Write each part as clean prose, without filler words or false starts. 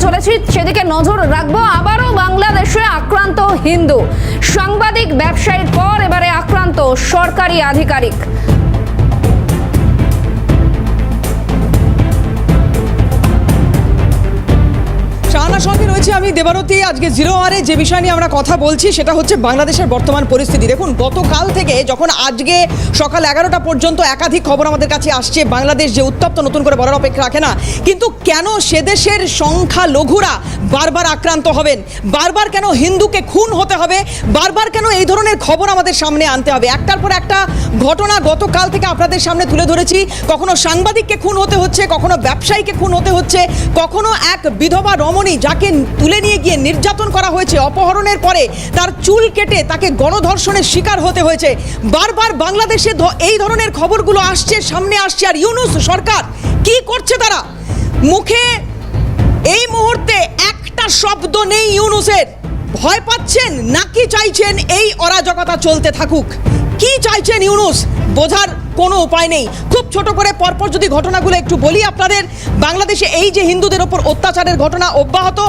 চলেছি, সেদিকে নজর রাখবো। আবারও বাংলাদেশে আক্রান্ত হিন্দু সাংবাদিক, ব্যবসায়ীর পর এবারে আক্রান্ত সরকারি আধিকারিক। শাহানার সঙ্গে রয়েছে আমি দেবারতী। আজকে জিরো আওয়ারে যে বিষয় নিয়ে আমরা কথা বলছি সেটা হচ্ছে বাংলাদেশের বর্তমান পরিস্থিতি। দেখুন, গতকাল থেকে যখন আজকে সকাল 11টা পর্যন্ত একাধিক খবর আমাদের কাছে আসছে, বাংলাদেশ যে উত্তপ্ত, নতুন করে বলার অপেক্ষা রাখে না। কিন্তু কেন সে দেশের সংখ্যালঘুরা বারবার আক্রান্ত হবেন, বারবার কেন হিন্দুকে খুন হতে হবে, বারবার কেন এই ধরনের খবর আমাদের সামনে আনতে হবে? একটার পর একটা ঘটনা গতকাল থেকে আপনাদের সামনে তুলে ধরেছি। কখনো সাংবাদিককে খুন হতে হচ্ছে, কখনো ব্যবসায়ীকে খুন হতে হচ্ছে, কখনো এক বিধবা রমণী যাকে তুলে নিয়ে গিয়ে নির্যাতন করা হয়েছে, অপহরণের পরে তার চুল কেটে তাকে গণধর্ষণের শিকার হতে হয়েছে। বারবার বাংলাদেশে এই ধরনের খবরগুলো আসছে, সামনে আসছে। আর ইউনূস সরকার কি করছে? তারা মুখে এই মুহূর্তে একটা শব্দ নেই ইউনূসের। ভয় পাচ্ছেন নাকি চাইছেন এই অরাজকতা চলতে থাকুক? কি চাইছেন ইউনূস বোঝার কোনো উপায় নেই। খুব ছোট করে পরপর যদি ঘটনাগুলো একটু বলি আপনাদের। বাংলাদেশে এই যে হিন্দুদের ওপর অত্যাচারের ঘটনা অব্যাহত।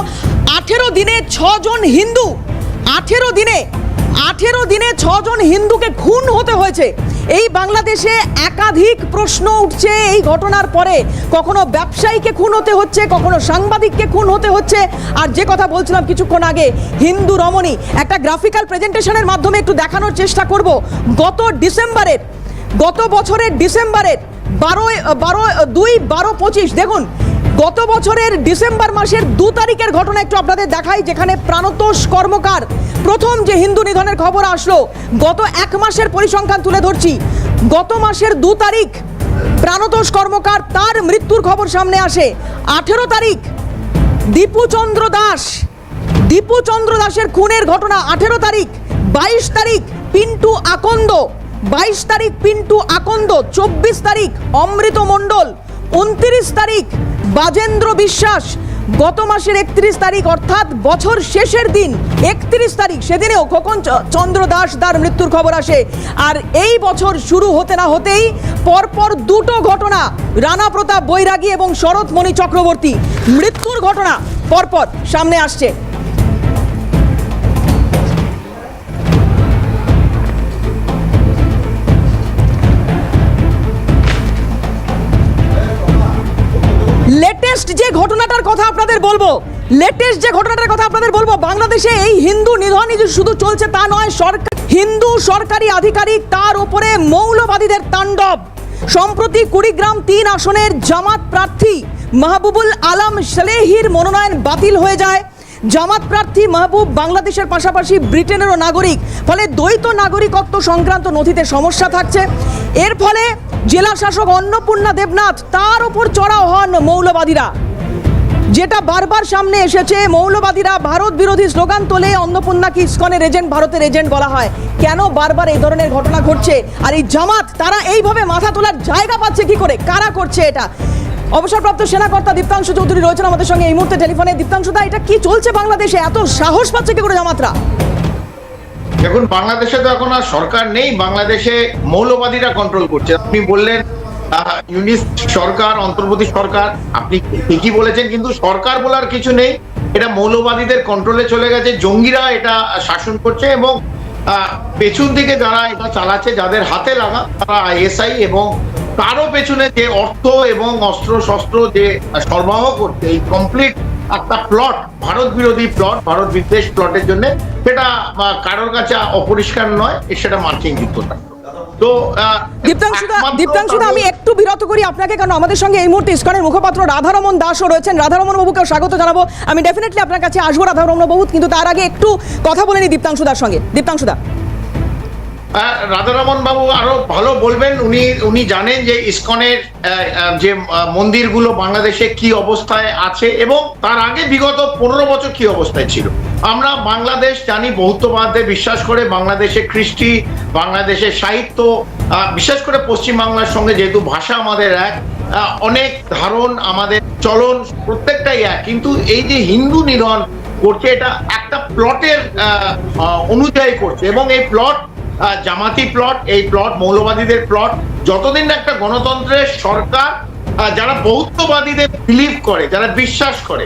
18 দিনে 6 জন হিন্দু, 18 দিনে 6 জন হিন্দুকে খুন হতে হয়েছে। এই বাংলাদেশে একাধিক প্রশ্ন উঠছে এই ঘটনার পরে। কখনো ব্যবসায়ীকে খুন হতে হচ্ছে, কখনো সাংবাদিককে খুন হতে হচ্ছে। আর যে কথা বলছিলাম কিছুক্ষণ আগে, হিন্দু রমণী, একটা গ্রাফিক্যাল প্রেজেন্টেশনের মাধ্যমে একটু দেখানোর চেষ্টা করব। গত বছরের ডিসেম্বরের 12-25 দেখুন, গত বছরের ডিসেম্বর মাসের 2 তারিখের ঘটনা একটু আপনাদের দেখাই, যেখানে প্রাণতোষ কর্মকার প্রথম যে হিন্দু নিধনের খবর আসলো। গত 1 মাসের পরিসংখ্যান তুলে ধরছি। গত মাসের 2 তারিখ প্রাণতোষ কর্মকার, তার মৃত্যুর খবর সামনে আসে। 18 তারিখ দীপুচন্দ্র দাসের খুনের ঘটনা 18 তারিখ। 22 তারিখ পিন্টু আকন্দ, 24 তারিখ অমৃত মণ্ডল, 29 তারিখ বাজেন্দ্র বিশ্বাস। গত মাসের 31 তারিখ অর্থাৎ বছর শেষের দিন 31 তারিখ, সেদিনেও খোকন চন্দ্র দাস তার মৃত্যুর খবর আসে। আর এই বছর শুরু হতে না হতেই পরপর 2টো ঘটনা, রানা প্রতাপ বৈরাগী এবং শরৎমণি চক্রবর্তী মৃত্যুর ঘটনা পরপর সামনে আসছে। লেটেস্ট যে ঘটনাটার কথা আপনাদের বলবো, বাংলাদেশে এই হিন্দু নিধন শুধু চলছে তা নয়, হিন্দু সরকারি আধিকারিক, তার উপরে মৌলবাদীদের তাণ্ডব। সম্প্রতি কুড়িগ্রাম 3 আসনের জামাত প্রার্থী মাহবুবুল আলম সালেহির মনোনয়ন বাতিল হয়ে যায়। জামাত প্রার্থী মাহবুব বাংলাদেশের পাশাপাশি ব্রিটেনেরও নাগরিক, ফলে দ্বৈত নাগরিকত্ব সংক্রান্ত নথিতে সমস্যা থাকছে। এর ফলে জেলা শাসক অন্নপূর্ণা দেবনাথ, তার উপর চড়াও হন মৌলবাদীরা। যেটা বারবার সামনে এসেছে, মৌলবাদীরা ভারত বিরোধী স্লোগান তোলে, অন্নপূর্ণাকে ইসকনের এজেন্ট, ভারতের এজেন্ট বলা হয়। কেন বারবার এই ধরনের ঘটনা ঘটছে? আর এই জামাত, তারা এইভাবে মাথা তোলার জায়গা পাচ্ছে কি করে? কারা করছে এটা? অবসরপ্রাপ্ত সেনাকর্তা দীপ্তাংশু চৌধুরী রয়েছেন আমাদের সঙ্গে এই মুহূর্তে টেলিফোনে। দীপ্তাংশুদা, এটা কি চলছে বাংলাদেশে? এত সাহস পাচ্ছে কি করে জামাতরা? দেখুন, বাংলাদেশে তো এখন আর সরকার নেই, বাংলাদেশে মৌলবাদীরা কন্ট্রোল করছে। আপনি বললেন ইউনিস সরকার, অন্তর্বর্তী সরকার, আপনি ঠিকই বলেছেন, কিন্তু সরকার বলার কিছু নেই। এটা মৌলবাদীদের কন্ট্রোলে চলে গেছে, জঙ্গিরা এটা শাসন করছে। এবং পেছন দিকে যারা এটা চালাচ্ছে, যাদের হাতে লাগা, তারা আইএসআই, এবং তারও পেছনে যে অর্থ এবং অস্ত্র শস্ত্র যে সরবরাহ করতে, এই কমপ্লিট একটা প্লট, ভারত বিরোধী প্লট, ভারত বিদ্বেষ প্লটের জন্য, সেটা কারোর কাছে অপরিষ্কার নয়, সেটা মার্কিন যুক্তরাষ্ট্র। তো দীপ্তাংশুদা, আমি একটু বিরত করি আপনাকে, কারণ আমাদের সঙ্গে এই মুহূর্তে ইসকনের মুখপাত্র রাধারমন দাসও রয়েছেন। রাধারমন বাবুকেও স্বাগত জানাবো। আমি ডেফিনেটলি আপনার কাছে আসবো রাধারমন বাবু, কিন্তু তার আগে একটু কথা বলে নি দীপ্তাংশুদার সঙ্গে। দীপ্তাংশুদা, রাধারমন বাবু আরো ভালো বলবেন। উনি জানেন যে ইসকনের যে মন্দিরগুলো বাংলাদেশে কি অবস্থায় আছে, এবং তার আগে বিগত 15 বছর কি অবস্থায় ছিল। আমরা বাংলাদেশ জানি বহুত্ববাদে বিশ্বাস করে, বাংলাদেশে কৃষ্টি, বাংলাদেশে সাহিত্য, বিশেষ করে পশ্চিম বাংলার সঙ্গে যেহেতু ভাষা আমাদের এক, অনেক ধারণ, আমাদের চলন প্রত্যেকটাই এক। কিন্তু এই যে হিন্দু নিধন করছে, এটা একটা প্লটের অনুযায়ী করছে, এবং এই প্লট জামাতি প্লট, এই প্লট মৌলবাদীদের প্লট। যতদিন একটা গণতন্ত্রের সরকার, যারা বৌদ্ধবাদীদের বিলিভ করে, যারা বিশ্বাস করে,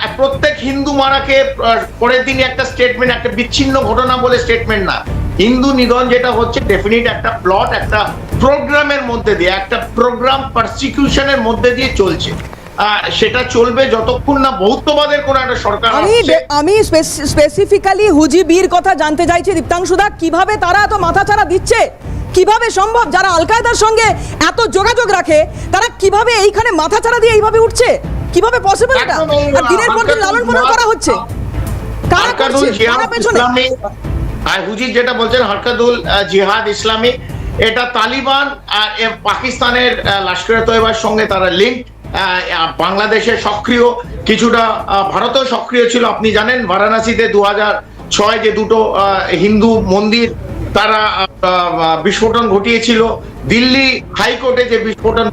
আর প্রত্যেক হিন্দু মারাকে পরের দিনই একটা স্টেটমেন্ট, একটা বিচ্ছিন্ন ঘটনা বলে স্টেটমেন্ট না, হিন্দু নিধন যেটা হচ্ছে ডেফিনিট একটা প্লট, একটা প্রোগ্রামের মধ্যে দিয়ে, একটা প্রোগ্রাম পারসিকিউশনের মধ্যে দিয়ে চলছে। সেটা চলবে যতক্ষণ না বহুত্ববাদের কোন একটা সরকার আসছে। আমি স্পেসিফিক্যালি হুজিবির কথা জানতে চাইছি দীপ্তাংশুদা, কিভাবে তারা এত মাথাচাড়া দিচ্ছে? কিভাবে সম্ভব? যারা আল কায়দার সঙ্গে এত যোগাযোগ রাখে তারা কিভাবে এইখানে মাথাচাড়া দিয়ে এইভাবে উঠছে? কিভাবে পসিবল এটা? আর দিনের পর দিন লালন পালন করা হচ্ছে, কারা করছে? কারা পেছনে? হুজির যেটা বলছেন হরকাতুল জিহাদ ইসলামী, এটা তালিবান আর পাকিস্তানের লস্করে তৈয়বার সঙ্গে তারা লিঙ্ক। বাংলাদেশে সক্রিয়, কিছুটা ভারতেও সক্রিয় ছিল। আপনি জানেন বারাণসীতে 2006 যে দুটো হিন্দু মন্দির তারা বিস্ফোরণ ঘটিয়েছিল, দিল্লি হাইকোর্টে যে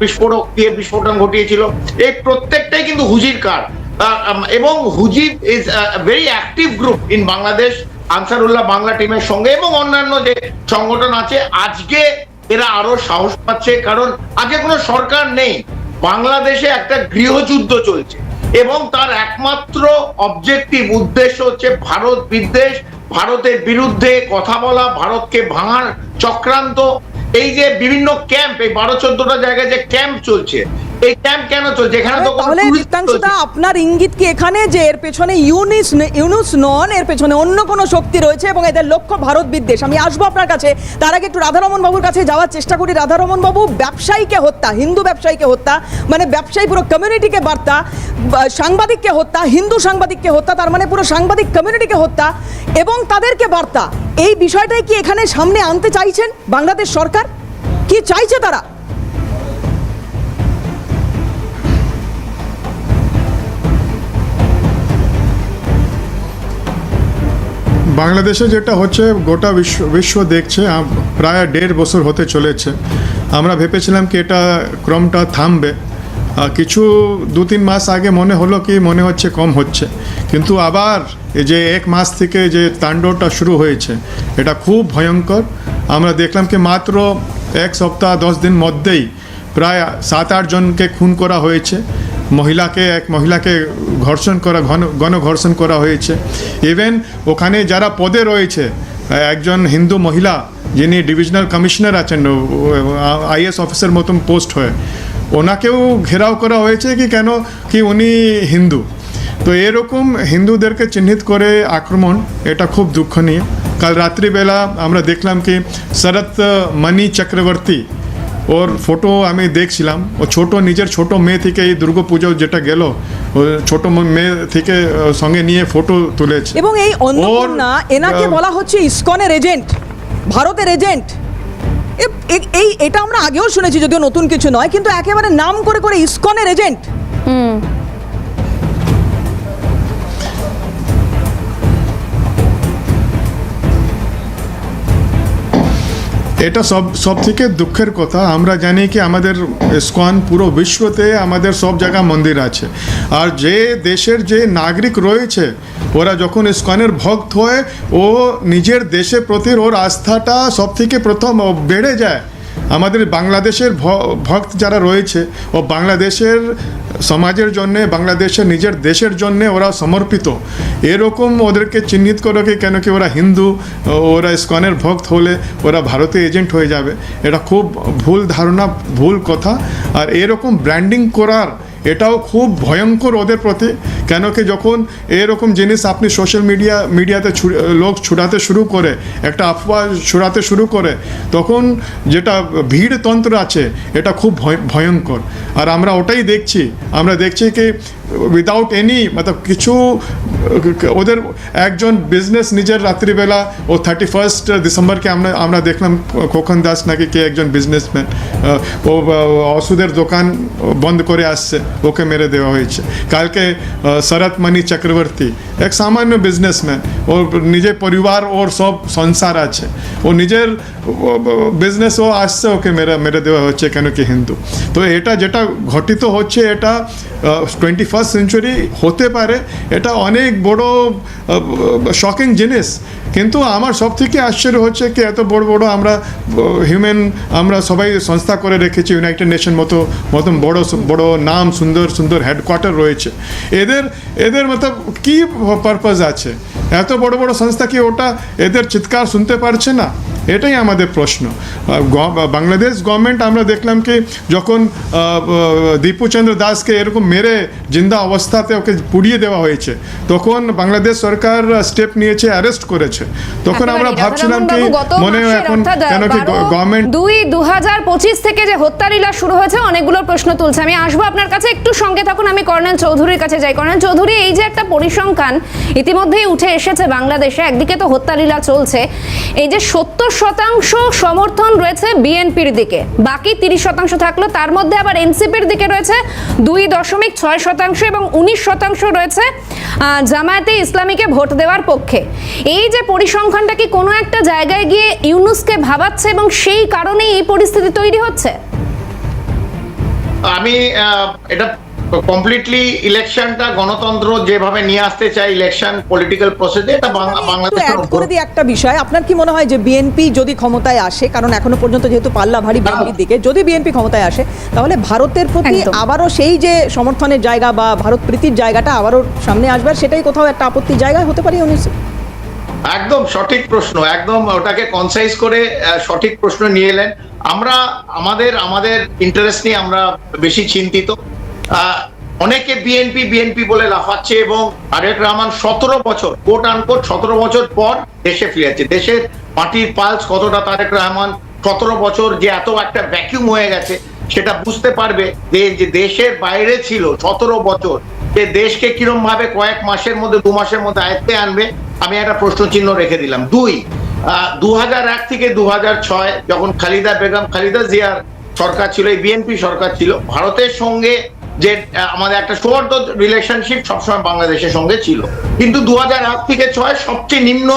বিস্ফোরক দিয়ে বিস্ফোরণ ঘটিয়েছিল, এই প্রত্যেকটাই কিন্তু হুজির কার। এবং হুজির is very active group in Bangladesh, Ansarullah Bangla টিমের সঙ্গে এবং অন্যান্য যে সংগঠন আছে। আজকে এরা আরো সাহস পাচ্ছে, কারণ আজকে কোনো সরকার নেই, বাংলাদেশে একটা গৃহযুদ্ধ চলছে এবং তার একমাত্র অবজেক্টিভ উদ্দেশ্য হচ্ছে ভারত বিদ্বেষ, ভারতের বিরুদ্ধে কথা বলা, ভারতকে ভাঙার চক্রান্ত। এই যে বিভিন্ন ক্যাম্প, এই 12-14টা জায়গায় যে ক্যাম্প চলছে, এই ক্যাম্প কেন চলছে? এখানে তো তাহলে দীপ্তাংশুদা আপনার ইঙ্গিত কি এখানে যে এর পেছনে ইউনুস নন, এর পেছনে অন্য কোনো শক্তি রয়েছে এবং এদের লক্ষ্য ভারত বিদ্বেষ? আমি আসবো আপনার কাছে, তার আগে একটু রাধারমন বাবুর কাছে যাওয়ার চেষ্টা করি। রাধারমন বাবু, ব্যবসায়ীকে হত্যা, হিন্দু ব্যবসায়ীকে হত্যা, মানে ব্যবসায়ী পুরো কমিউনিটিকে বার্তা, সাংবাদিককে হত্যা, হিন্দু সাংবাদিককে হত্যা, তার মানে পুরো সাংবাদিক কমিউনিটিকে হত্যা এবং তাদেরকে বার্তা, এই বিষয়টাই কি এখানে সামনে আনতে চাইছেন বাংলাদেশ সরকার? কি চাইছে তারা? বাংলাদেশে যেটা হচ্ছে গোটা বিশ্ব দেখছে, প্রায় 1.5 বছর হতে চলেছে। আমরা ভেবেছিলাম কি এটা ক্রমটা থামবে, কিছু 2-3 মাস আগে মনে হচ্ছে কম হচ্ছে, কিন্তু আবার এই যে 1 মাস থেকে যে তাণ্ডবটা শুরু হয়েছে এটা খুব ভয়ঙ্কর। আমরা দেখলাম কি মাত্র 1 সপ্তাহ 10 দিন মধ্যেই প্রায় 7-8 জনকে খুন করা হয়েছে, এক মহিলাকে ঘর্ষণ করা, গণধর্ষণ করা হয়েছে। ইভেন ওখানে যারা পদে রয়েছে, একজন হিন্দু মহিলা যিনি ডিভিশনাল কমিশনার আছেন, আইএস অফিসার মতন পোস্ট হয়ে, ওনাকেও ঘেরাও করা হয়েছে কেন কি উনি হিন্দু। তো এরকম হিন্দুদেরকে চিহ্নিত করে আক্রমণ, এটা খুব দুঃখনীয়। কাল রাত্রিবেলা আমরা দেখলাম কি শরৎ মণি চক্রবর্তী, ওর ফটো আমি দেখছিলাম, ও নিজের ছোট মেয়ে থেকে এই দুর্গাপুজো যেটা গেল, ও ছোট মেয়ে থেকে সঙ্গে নিয়ে ফটো তুলেছে। এবং এই অন্নপূর্ণা, এনাকে বলা হচ্ছে ইসকনের এজেন্ট, ভারতের এজেন্ট। এটা আমরা আগেও শুনেছি, যদিও নতুন কিছু নয়, কিন্তু একেবারে নাম করে ইসকনের এজেন্ট। এটা সব থেকে দুঃখের কথা। আমরা জানি কি আমাদের ইসকন পুরো বিশ্বতে আমাদের সব জায়গায় মন্দির আছে, আর যে দেশের যে নাগরিক রয়েছে ওরা যখন ইসকনের ভক্ত হয়, ও নিজের দেশের প্রতি ওর আস্থাটা সব থেকে প্রথম বেড়ে যায়। আমাদের বাংলাদেশের ভক্ত যারা রয়েছে, ও বাংলাদেশের সমাজের জন্যে, বাংলাদেশের নিজের দেশের জন্যে ওরা সমর্পিত। এরকম ওদেরকে চিহ্নিত করো কি কেন কি ওরা হিন্দু, ওরা ইসকনের ভক্ত হলে ওরা ভারতে এজেন্ট হয়ে যাবে, এটা খুব ভুল ধারণা, ভুল কথা। আর এরকম ব্র্যান্ডিং করার এটাও খুব ভয়ঙ্কর ওদের প্রতি, কেন কি যখন এরকম জিনিস আপনি সোশ্যাল মিডিয়াতে লোক ছড়াতে শুরু করে, একটা আফওয়া ছড়াতে শুরু করে, তখন যেটা ভিড়তন্ত্র আছে এটা খুব ভয়ঙ্কর। আর আমরা ওটাই দেখছি, আমরা দেখছি কি উইদাউট এনি কিছু ওদের একজন বিজনেস নিজের রাত্রিবেলা, ও 31 ডিসেম্বরকে আমরা দেখলাম খোকন দাস নাকি কে একজন বিজনেসম্যান, ও ওষুধের দোকান বন্ধ করে আসছে, ওকে মেরে দেওয়া হয়েছে। কালকে শরৎ মণি চক্রবর্তী এক সামান্য বিজনেসম্যান, ওর নিজের পরিবার, ওর সব সংসার আছে, ও নিজের বিজনেস ও আসছে, ওকে মেরে দেওয়া হচ্ছে কেন কি হিন্দু। তো এটা যেটা ঘটিত হচ্ছে, এটা 21st সেঞ্চুরি হতে পারে, এটা অনেক বড় শকিং জিনিস। কিন্তু আমার সব থেকে আশ্চর্য হচ্ছে কি এত বড় বড় আমরা আমরা সবাই সংস্থা করে রেখেছি, ইউনাইটেড নেশন মতন বড় বড় নাম, সুন্দর সুন্দর হেডকোয়ার্টার রয়েছে, এদের মতলব কি পারপাস আছে? এত বড় বড় সংস্থা কি ওটা এদের চিৎকার শুনতে পারছে না? এটাই আমাদের প্রশ্ন। বাংলাদেশ গভর্নমেন্ট আমরা দেখলাম কি যখন দীপুচন্দ্র দাসকে এরকম মেরে জিন্দা অবস্থাতে ওকে পুড়িয়ে দেওয়া হয়েছে, তখন বাংলাদেশ সরকার স্টেপ নিয়েছে, অ্যারেস্ট করেছে। তখন আমরা ভাবছিলাম কি মনে হয় এখন কেন কি গভর্নমেন্ট 2025 থেকে যে হত্যালীলা শুরু হয়েছে, অনেকগুলো প্রশ্ন তুলছে। আমি আসবো আপনার কাছে, একটু সঙ্গে থাকুন। আমি কর্নেল চৌধুরীর কাছে যাই। কর্নেল চৌধুরী, এই যে একটা পরিসংখ্যান ইতিমধ্যেই উঠে এসেছে বাংলাদেশে, একদিকে তো হত্যালীলা চলছে, এই যে 70% সমর্থন রয়েছে বিএনপির দিকে, বাকি 30% থাকলো, তার মধ্যে আবার এনসিপির দিকে রয়েছে 2.6% এবং 19% রয়েছে জামায়াতে ইসলামীকে ভোট দেওয়ার পক্ষে। এই যে পরিসংখ্যানটা কি কোনো একটা জায়গায় গিয়ে ইউনূসকে ভাবাচ্ছে এবং সেই কারণেই এই পরিস্থিতি তৈরি হচ্ছে? আমি এটা কমপ্লিটলি ইলেকশনটা গণতন্ত্র যেভাবে নিয়ে আসতে চাই, ইলেকশন পলিটিক্যাল প্রসেসে, এটা বাংলাদেশের অ্যাড করে দিই একটা বিষয়। আপনার কি মনে হয় যে বিএনপি যদি ক্ষমতায় আসে, কারণ এখনো পর্যন্ত যেহেতু পাল্লা ভারী বিএনপির দিকে, যদি বিএনপি ক্ষমতায় আসে তাহলে ভারতের প্রতি আবারও সেই যে সমর্থনের জায়গা বা ভারত প্রীতির জায়গাটা আবারও সামনে আসবে, আর সেটাই কোথাও একটা আপত্তির জায়গা হতে পারে? একদম সঠিক প্রশ্ন, একদম ওটাকে কনসাইজ করে সঠিক প্রশ্ন নিয়ে এলেন। আমরা আমাদের ইন্টারেস্ট নিয়ে আমরা বেশি চিন্তিত। অনেকে বিএনপি বলে লাফাচ্ছে, এবং তারেক রহমান 17 বছর কোট আনকোট 17 বছর পর দেশে ফিরেছে। দেশের মাটির পালস কতটা তারেক রহমান 17 বছর যে এত একটা ভ্যাকিউম হয়ে গেছে, সেটা বুঝতে পারবে যে দেশের বাইরে ছিল 17 বছর, যে দেশকে কিরম ভাবে কয়েক মাসের মধ্যে 2 মাসের মধ্যে আয়ত্তে আনবে। আমি একটা প্রশ্ন চিহ্ন রেখে দিলাম। 2001 থেকে 2006 যখন খালেদা জিয়ার সরকার ছিল, এই বিএনপি সরকার ছিল, ভারতের সঙ্গে যে আমাদের একটা সৌহার্দ্য রিলেশনশিপ সবসময় বাংলাদেশের সঙ্গে ছিল, কিন্তু 2001 থেকে 2006 সবচেয়ে নিম্ন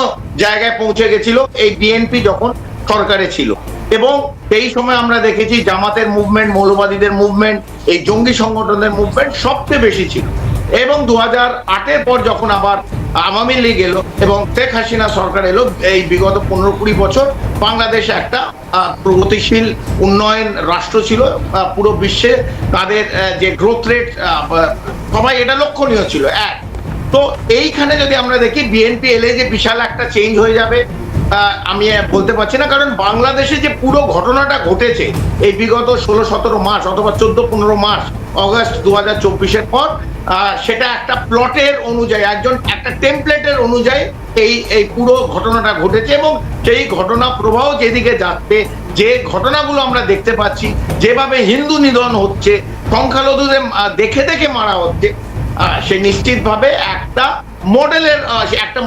জায়গায় পৌঁছে গেছিল এই বিএনপি যখন সরকারে ছিল। এবং এই সময় আমরা দেখেছি জামাতের মুভমেন্ট, মৌলবাদীদের মুভমেন্ট, এই জঙ্গি সংগঠনের মুভমেন্ট সবচেয়ে বেশি ছিল। এবং 2008-এর পর যখন আবার আওয়ামী লীগ এলো এবং শেখ হাসিনা সরকার এলো, এই বিগত 15-20 বছর বাংলাদেশ একটা প্রগতিশীল উন্নয়ন রাষ্ট্র ছিল। পুরো বিশ্বে তাদের যে গ্রোথ রেট সবাই এটা লক্ষণীয় ছিল। তো এইখানে যদি আমরা দেখি বিএনপি এলে যে বিশাল একটা চেঞ্জ হয়ে যাবে, আমি বলতে পারছি না। কারণ বাংলাদেশে যে পুরো ঘটনাটা ঘটেছে এই বিগত 16-17 মাস অথবা 14-15 মাস, অগস্ট 2024-এর পর, সেটা একটা প্লটের অনুযায়ী, একটা টেমপ্লেটের অনুযায়ী এই পুরো ঘটনাটা ঘটেছে। এবং সেই ঘটনা প্রবাহ যেদিকে যাচ্ছে, যে ঘটনাগুলো আমরা দেখতে পাচ্ছি, যেভাবে হিন্দু নিধন হচ্ছে, সংখ্যালঘুদের দেখে মারা হচ্ছে, সে নিশ্চিতভাবে একটা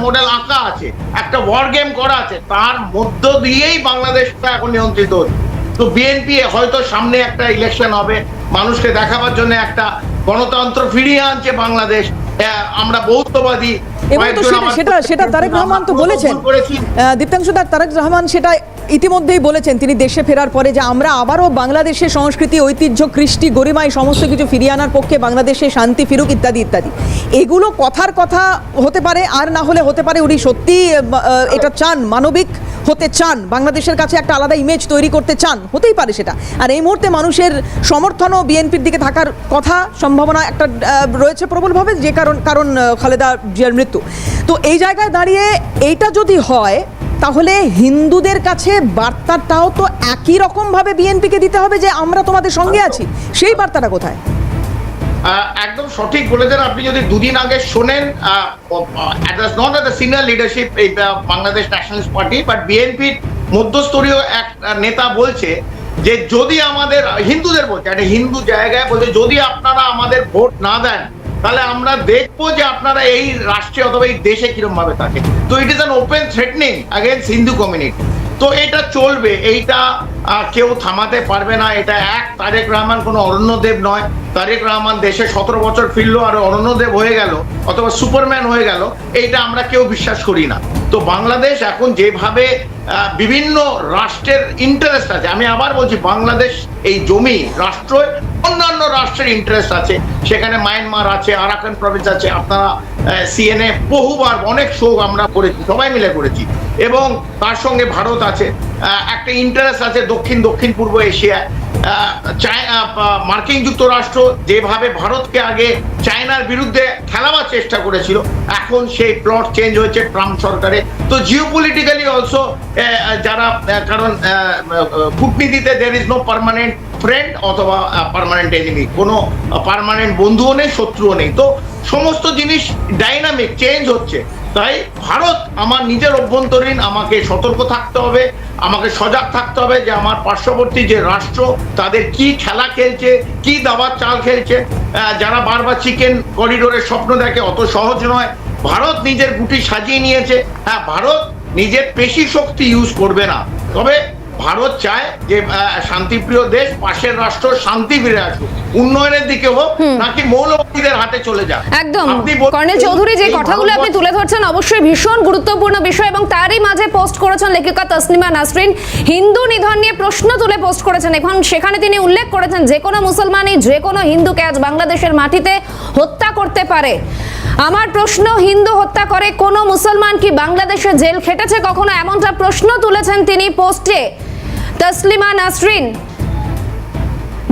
মডেল আঁকা আছে, একটা ওয়ার গেম করা আছে, তার মধ্য দিয়েই বাংলাদেশটা এখন নিয়ন্ত্রিত হচ্ছে। তো বিএনপি হয়তো সামনে একটা ইলেকশন হবে, মানুষকে দেখাবার জন্য একটা গণতন্ত্র ফিরিয়ে আনছে বাংলাদেশ, আমরা বহুত্ববাদী। সেটা তারেক রহমান তো বলেছেন, দীপ্তাংশু দা, তারেক রহমান সেটা ইতিমধ্যেই বলেছেন তিনি দেশে ফেরার পরে, যে আমরা আবারও বাংলাদেশের সংস্কৃতি, ঐতিহ্য, কৃষ্টি, গরিমা এই সমস্ত কিছু ফিরিয়ে আনার পক্ষে, বাংলাদেশে শান্তি ফিরুক ইত্যাদি ইত্যাদি। এগুলো কথার কথা হতে পারে, আর না হলে হতে পারে উনি সত্যি এটা চান, মানবিক হতে চান, বাংলাদেশের কাছে একটা আলাদা ইমেজ তৈরি করতে চান, হতেই পারে সেটা। আর এই মুহূর্তে মানুষের সমর্থনও বিএনপির দিকে থাকার কথা, সম্ভাবনা একটা রয়েছে প্রবলভাবে, যে কারণ খালেদা জিয়ার মৃত্যু। তো এই জায়গায় দাঁড়িয়ে এইটা যদি হয়, তাহলে হিন্দুদের কাছে বার্তাটাও তো একই রকম ভাবে বিএনপিকে দিতে হবে যে আমরা তোমাদের সঙ্গে আছি। সেই বার্তাটা কোথায়? একদম সঠিক বলেছেন আপনি। যদি দুদিন আগে শোনেন, not at the senior leadership এই বাংলাদেশ ন্যাশনালিস্ট পার্টি, বাট বিএনপির মধ্যস্তরীয় এক নেতা বলছে যে যদি আমাদের হিন্দুদের বলছে, একটা হিন্দু জায়গায় বলছে, যদি আপনারা আমাদের ভোট না দেন তাহলে আমরা দেখবো যে আপনারা এই রাষ্ট্রে অথবা এই দেশে কিরকম ভাবে থাকে। তো it is an open threatening against Hindu community. তো এটা চলবে, এইটা কেউ থামাতে পারবে না। এটা তারেক রহমান কোনো অরণ্যদেব নয়। তারেক রহমান দেশে 17 বছর ফিরলো আর অরণ্যদেব হয়ে গেল অথবা সুপারম্যান হয়ে গেল, এইটা আমরা কেউ বিশ্বাস করি না। তো বাংলাদেশ এখন যেভাবে বিভিন্ন রাষ্ট্রের ইন্টারেস্ট আছে, আমি আবার বলছি, বাংলাদেশ এই জমি রাষ্ট্র, অন্যান্য রাষ্ট্রের ইন্টারেস্ট আছে, সেখানে মায়ানমার আছে, আরাকান প্রভিন্স আছে। আপনারা সিএনএ বহুবার অনেক শো আমরা করেছি, সবাই মিলে করেছি, এবং তার সঙ্গে ভারত আছে, একটা ইন্টারেস্ট আছে দক্ষিণ পূর্ব এশিয়ায়। মার্কিন যুক্তরাষ্ট্র যেভাবে ভারতকে আগে চায়নার বিরুদ্ধে খেলাবার চেষ্টা করেছিল, এখন সেই প্লট চেঞ্জ হয়েছে ট্রাম্প সরকারে। তো জিওপলিটিক্যালি অলসো যারা, কারণ কূটনীতিতে there is no permanent friend অথবা পার্মানেন্ট এনিমি, কোনো পার্মানেন্ট বন্ধুও নেই, শত্রুও নেই। তো সমস্ত জিনিস ডাইনামিক চেঞ্জ হচ্ছে। তাই ভারত, আমার নিজের অভ্যন্তরীণ আমাকে সতর্ক থাকতে হবে, আমাকে সজাগ থাকতে হবে যে আমার পার্শ্ববর্তী যে রাষ্ট্র তাদের কি খেলা খেলছে, কি দাবার চাল খেলছে। যারা বারবার চিকেন করিডোরের স্বপ্ন দেখে, অত সহজ নয়। ভারত নিজের গুটি সাজিয়ে নিয়েছে। হ্যাঁ, ভারত নিজের পেশি শক্তি ইউজ করবে না, তবে ভারত চায় যে শান্তিপ্রিয় দেশ, পাশের রাষ্ট্র শান্তি ফিরে আসুক, উন্নয়নের দিকে হোক, নাকি মৌলবাদীদের হাতে চলে যাক। একদম কর্নেল চৌধুরী, যে কথাগুলো আপনি তুলে ধরছেন অবশ্যই ভীষণ গুরুত্বপূর্ণ বিষয়, এবং তারই মাঝে পোস্ট করেছেন লেখিকা তসলিমা নাসরিন, হিন্দু নিধন নিয়ে প্রশ্ন তুলে পোস্ট করেছেন। এখন সেখানে তিনি উল্লেখ করেছেন যে কোনো মুসলমানই যে কোনো হিন্দুকে আজ বাংলাদেশের মাটিতে হত্যা করতে পারে। আমার প্রশ্ন, হিন্দু হত্যা করে কোনো মুসলমান কি বাংলাদেশে জেল খেটেছে কখনো? এমনটা প্রশ্ন তুলেছেন তিনি পোস্টে। তসলিমা নাসরিন,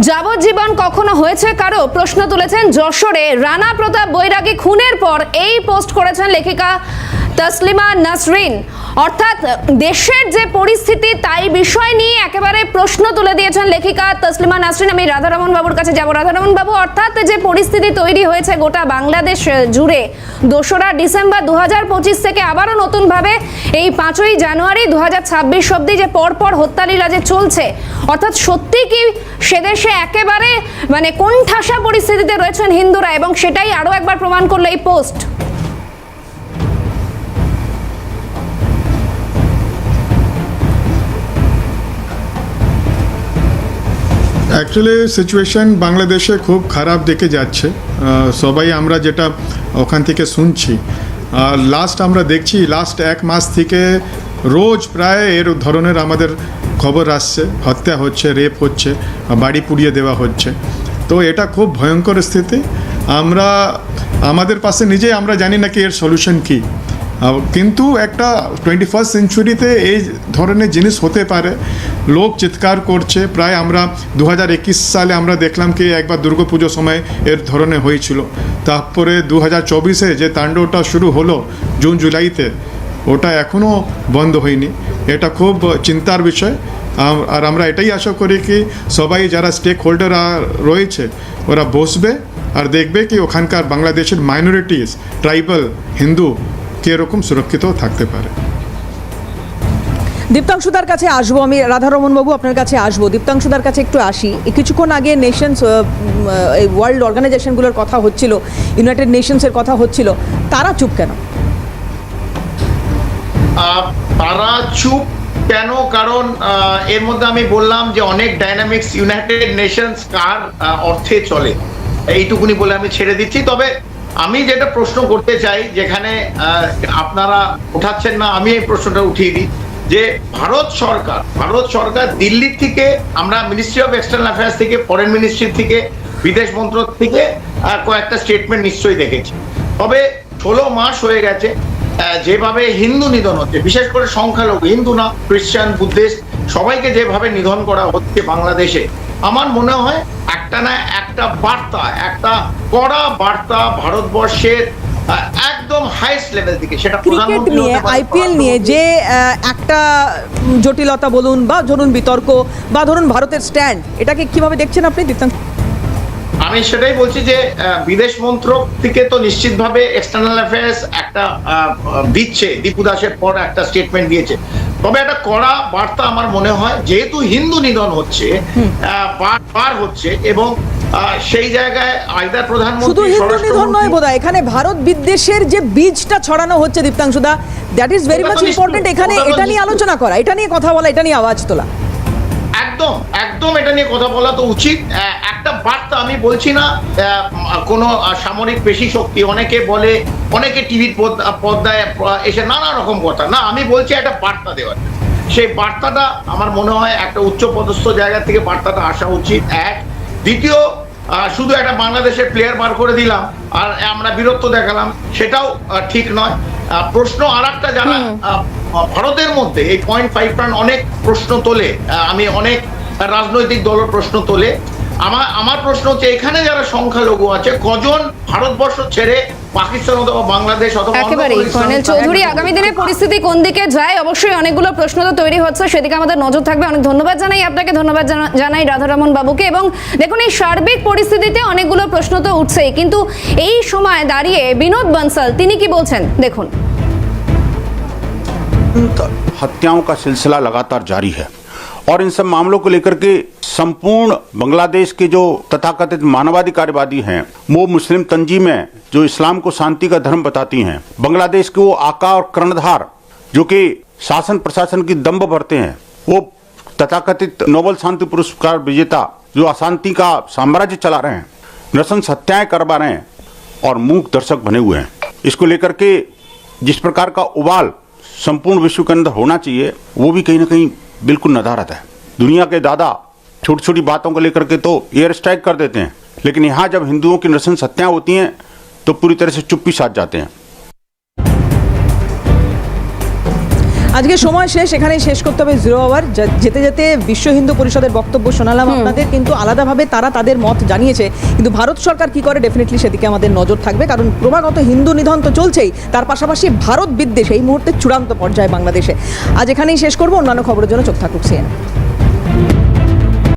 যাবজ্জীবন কখনো হয়েছে কারো? প্রশ্ন তুলেছেন। যশোরে রানা প্রতাপ বৈরাগী খুনের পর এই পোস্ট করেছেন লেখিকা তসলিমা নাসরিন। অর্থাৎ দেশের যে পরিস্থিতি তাই বিষয় নিয়ে একেবারে প্রশ্ন তুলে দিয়েছেন লেখিকা তসলিমা নাসরিন। আমি রাধারমণ বাবুর কাছে যাব। রাধারমণ বাবু, অর্থাৎ যে পরিস্থিতি তৈরি হয়েছে গোটা বাংলাদেশ জুড়ে 2রা ডিসেম্বর 2025 থেকে আবারও নতুনভাবে এই 5ই জানুয়ারি 2026 অবধি যে পরপর হত্যালীলা যে চলছে, অর্থাৎ সত্যি কি সেদেশে একেবারে মানে কোণঠাসা পরিস্থিতিতে রয়েছেন হিন্দুরা, এবং সেটাই আরো একবার প্রমাণ করলো এই পোস্ট। অ্যাকচুয়ালি সিচুয়েশন বাংলাদেশে খুব খারাপ দিকে যাচ্ছে। সবাই আমরা যেটা ওখান থেকে শুনছি, লাস্ট আমরা দেখছি লাস্ট 1 মাস থেকে রোজ প্রায় এর ধরনের আমাদের খবর আসছে, হত্যা হচ্ছে, রেপ হচ্ছে, বাড়ি পুড়িয়ে দেওয়া হচ্ছে। তো এটা খুব ভয়ঙ্কর স্থিতি। আমরা আমাদের পাশে নিজেই আমরা জানি না কি এর সলিউশন কী, কিন্তু একটা 21st সেঞ্চুরিতে এই ধরনের জিনিস হতে পারে। লোক চিৎকার করছে। প্রায় আমরা 2021 সালে আমরা দেখলাম কি একবার দুর্গাপুজোর সময় এর ধরনের হয়েছিল। তারপরে 2024-এ যে তাণ্ডবটা শুরু হলো জুন জুলাইতে, ওটা এখনও বন্ধ হয়নি। এটা খুব চিন্তার বিষয়। আর আমরা এটাই আশা করি কি সবাই যারা স্টেক হোল্ডার রয়েছে ওরা বসবে আর দেখবে কি ওখানকার বাংলাদেশের মাইনরিটিস, ট্রাইবাল, হিন্দু কিরকম সুরক্ষিত থাকতে পারে। দীপ্তাংশুদার কাছে আসবো আমি, রাধারমণ বাবু আপনার কাছে আসবো। দীপ্তাংশুদার কাছে একটু আসি। কিছুক্ষণ আগে নেশনস, এই ওয়ার্ল্ড অর্গানাইজেশনগুলোর কথা হচ্ছিল, ইউনাইটেড নেশনসের কথা হচ্ছিল, তারা চুপ কেন? তারা চুপ কেন? কারণ এর মধ্যে আমি বললাম যে অনেক ডাইনামিক্স। ইউনাইটেড নেশনস কার অর্থে চলে, এইটুকুনি বলে আমি ছেড়ে দিচ্ছি। তবে আমি যেটা প্রশ্ন করতে চাই, যেখানে আপনারা উঠাচ্ছেন না, আমি এই প্রশ্নটা উঠিয়ে দিই যে ভারত সরকার দিল্লি থেকে, আমরা মিনিস্ট্রি অফ এক্সটার্নাল অ্যাফেয়ার্স থেকে, ফরেন মিনিস্ট্রি থেকে, বিদেশ মন্ত্রক থেকে কয়েকটা স্টেটমেন্ট নিশ্চয়ই দেখেছি। তবে 16 মাস হয়ে গেছে যেভাবে হিন্দু নিধন হচ্ছে, বিশেষ করে সংখ্যালঘু, হিন্দু না খ্রিস্টান, বুদ্ধিস্ট, সবাইকে যেভাবে নিধন করা হচ্ছে বাংলাদেশে, আমার মনে হয় একটা না একটা বার্তা, একটা কড়া বার্তা ভারতবর্ষের একদম হাইস্ট লেভেল থেকে, সেটা ক্রিকেট নিয়ে, আইপিএল নিয়ে যে একটা জটিলতা বলুন বা ধরুন বিতর্ক বা ধরুন ভারতের স্ট্যান্ড, এটাকে কিভাবে দেখছেন আপনি দীপ্তাংশ? আমি সেটাই বলছি যে বিদেশ মন্ত্রক থেকে তো নিশ্চিতভাবে এক্সটার্নাল অ্যাফেয়ার্স একটা দিচ্ছে, দীপু দাসের পর একটা স্টেটমেন্ট দিয়েছে। তবে একটা কড়া বার্তা আমার মনে হয়, যেহেতু হিন্দু নিধন হচ্ছে, বার হচ্ছে, এবং সেই জায়গায় আইদার শুধু প্রধানমন্ত্রী, হিন্দু নিধন নয় বোধহয়, এখানে ভারত বিদ্বেষের যে বীজটা ছড়ানো হচ্ছে দীপ্তাংশুদা, that is very much important. এখানে এটা নিয়ে আলোচনা করা, এটা নিয়ে কথা বলা, এটা নিয়ে আওয়াজ তোলা। একদম একদম এটা নিয়ে কথা বলা তো উচিত। একটা বার্তা, আমি বলছি না কোনো সামরিক পেশি শক্তি, অনেকে বলে, অনেকে টিভির পর্দায় এসে নানা রকম কথা, না আমি বলছি একটা বার্তা দেওয়ার। সেই বার্তাটা আমার মনে হয় একটা উচ্চপদস্থ জায়গা থেকে বার্তাটা আসা উচিত। এক, দ্বিতীয়, শুধু একটা বাংলাদেশের প্লেয়ার বার করে দিলাম আর আমরা বীরত্ব দেখালাম, সেটাও ঠিক নয়। প্রশ্ন আর একটা, যারা ভারতের মধ্যে এই 0.5 অনেক প্রশ্ন তোলে, আমি অনেক রাজনৈতিক দলের প্রশ্ন তোলে, আমার প্রশ্ন হচ্ছে এখানে যারা সংখ্যালঘু আছে, কজন ভারতবর্ষ ছেড়ে পাকিস্তান অথবা বাংলাদেশ অথবা একেবারেই কর্নেল চৌধুরী, আগামী দিনে পরিস্থিতি কোন দিকে যায়, অবশ্যই অনেকগুলো প্রশ্ন তো তৈরি হচ্ছে, সেদিকে আমাদের নজর থাকবে। অনেক ধন্যবাদ জানাই আপনাকে, ধন্যবাদ জানাই রাধারমন বাবুকে। এবং দেখুন, এই সার্বিক পরিস্থিতিতে অনেকগুলো প্রশ্ন তো উঠছেই, কিন্তু এই সময় দাঁড়িয়ে বিনোদ বনসাল তিনি কি বলছেন দেখুন। हत्याओं का सिलसिला लगातार जारी है और इन सब मामलों को लेकर के संपूर्ण बांग्लादेश के जो तथाकथित मानवाधिकार कार्यवादी हैं, वो मुस्लिम तंजीमें जो इस्लाम को शांति का धर्म बताती हैं, बांग्लादेश के वो आका और कर्णधार जो कि शासन प्रशासन की दम्भ भरते हैं, वो तथाकथित नोबेल शांति पुरस्कार विजेता जो अशांति का साम्राज्य चला रहे हैं, नृशंस हत्याएं करवा रहे हैं और मूक दर्शक बने हुए हैं। इसको लेकर के जिस प्रकार का उबाल संपूर्ण विश्व के अंदर होना चाहिए, वो भी कहीं ना कहीं बिल्कुल नदारद है। दुनिया के दादा छोटी छोटी बातों को लेकर के तो एयर स्ट्राइक कर देते हैं, लेकिन यहाँ जब हिंदुओं की नृशंस हत्याएं होती हैं तो पूरी तरह से चुप्पी साध जाते हैं। আজকে সময় শেষ, এখানেই শেষ করতে হবে জিরো আওয়ার। যেতে যেতে বিশ্ব হিন্দু পরিষদের বক্তব্য শোনালাম আপনাদের, কিন্তু আলাদাভাবে তারা তাদের মত জানিয়েছে, কিন্তু ভারত সরকার কি করে ডেফিনেটলি সেদিকে আমাদের নজর থাকবে, কারণ ক্রমাগত হিন্দু নিধন তো চলছেই, তার পাশাপাশি ভারত বিদ্বেষ এই মুহূর্তে চূড়ান্ত পর্যায়ে বাংলাদেশে। আজ এখানেই শেষ করবো, অন্যান্য খবরের জন্য চোখ থাকুক সিএন।